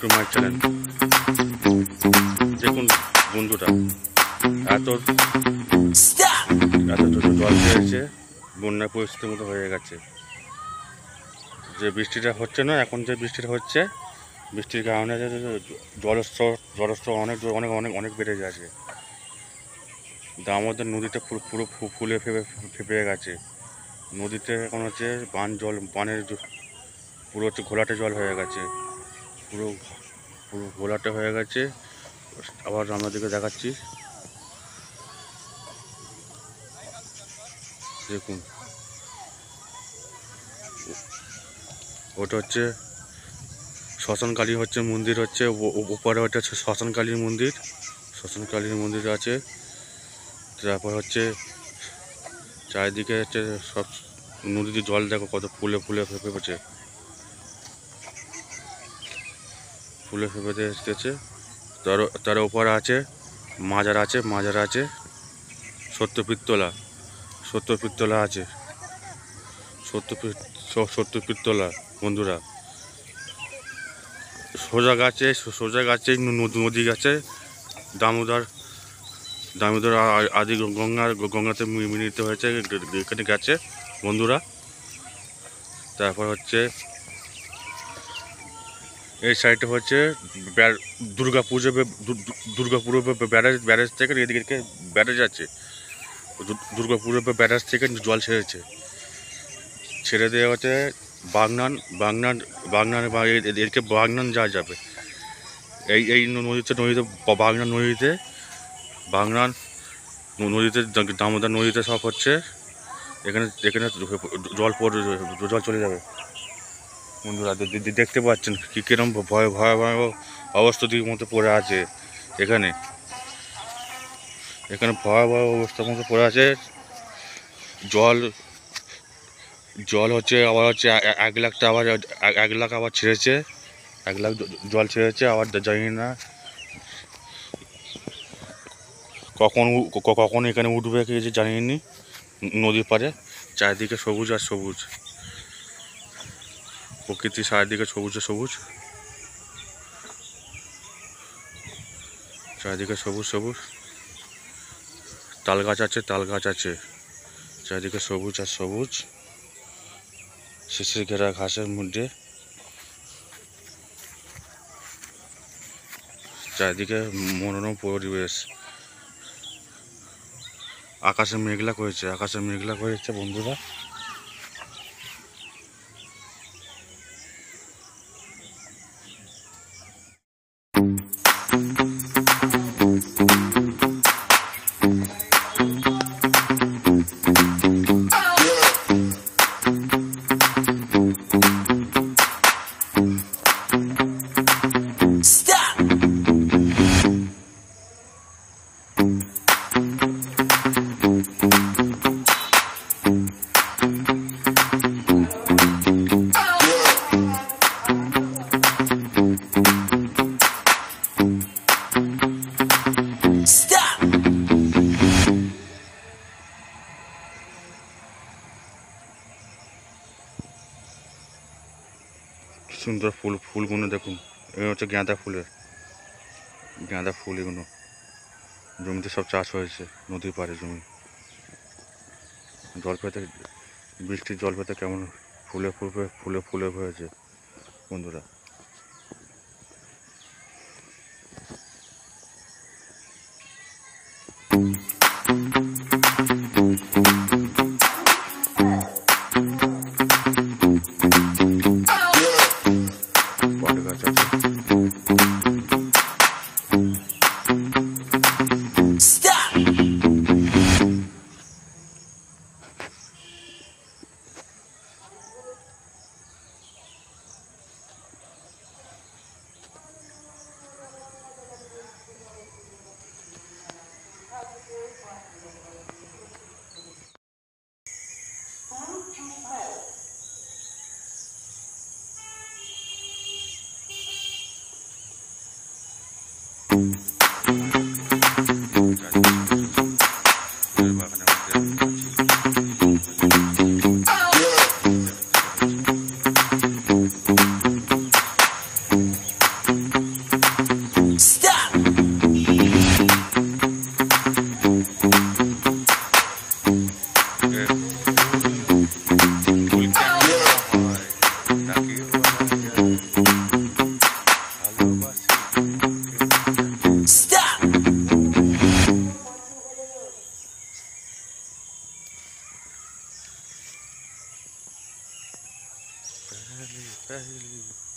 To my channel. দেখুন বন্ধুরা, এত জল পেয়েছে, বন্যা পরিস্থিতির মতো হয়ে গেছে। যে বৃষ্টিটা হচ্ছে না, এখন যে বৃষ্টিটা হচ্ছে, বৃষ্টির কারণে জলস্তর অনেক অনেক অনেক অনেক বেড়ে গেছে। দামোদর নদীতে পুরো ফুলে ফেপে গেছে। নদীতে এখন হচ্ছে বানের পুরো হচ্ছে ঘোলাটে জল হয়ে গেছে, পুরো পুরো ঘোলাটে হয়ে গেছে। আবার আপনাদেরকে দেখাচ্ছি, দেখুন ওটা হচ্ছে শ্মশানকালী হচ্ছে মন্দির, হচ্ছে উপরে ওটা হচ্ছে শ্মশানকালীর মন্দির। শ্মশানকালীর মন্দির আছে। তারপর হচ্ছে চারিদিকে হচ্ছে সব নদীতে জল দেখো কত ফুলে ফুলে ফেপেছে, ফুলে ফেপে এসেছে। তার উপরে আছে মাজার আছে সত্যপীরতলা আছে, সত্যপীরতলা বন্ধুরা। সোজা গাছে নদী গেছে, দামোদর আদি গঙ্গাতে মিলিত হয়েছে, এখানে গেছে বন্ধুরা। তারপর হচ্ছে এই সাইডে হচ্ছে দুর্গাপুর ব্যারেজ থেকে এদিকে ব্যারেজ আছে। দুর্গাপুর ব্যারেজ থেকে জল ছেড়ে দেওয়া হচ্ছে বাগনান এদিকে বাগনান যাওয়া যাবে। এই নদীতে বাগনান নদীতে দামোদর নদীতে সব হচ্ছে, এখানে জল চলে যাবে বন্ধুরা। দেখতে পাচ্ছেন কিরকম ভয়াবহ অবস্থার মতো পড়ে আছে। এখানে ভয়াবহ অবস্থার মতো পড়ে আছে। জল হচ্ছে আবার হচ্ছে 1 লাখটা আবার 1 লাখ আবার ছেড়েছে, 1 লাখ জল ছেড়েছে। আবার জানি না কখন এখানে উঠবে, কিছু জানিনি। নদীর পাড়ে চারিদিকে সবুজ আর সবুজ, প্রকৃতি চারিদিকে সবুজ আর সবুজ, চারিদিকে সবুজ। তাল গাছ আছে চারিদিকে সবুজ আর সবুজ, শিশির ঘেরা ঘাসের মধ্যে চারিদিকে মনোরম পরিবেশ। আকাশে মেঘলা করেছে বন্ধুরা। সুন্দর ফুলগুলো দেখুন, এগুলো হচ্ছে গাঁদা ফুল। এগুলো জমিতে সব চাষ হয়েছে, নদীর পাড়ে জমি। বৃষ্টির জল পেতে কেমন ফুলে হয়েছে বন্ধুরা। पहली पहली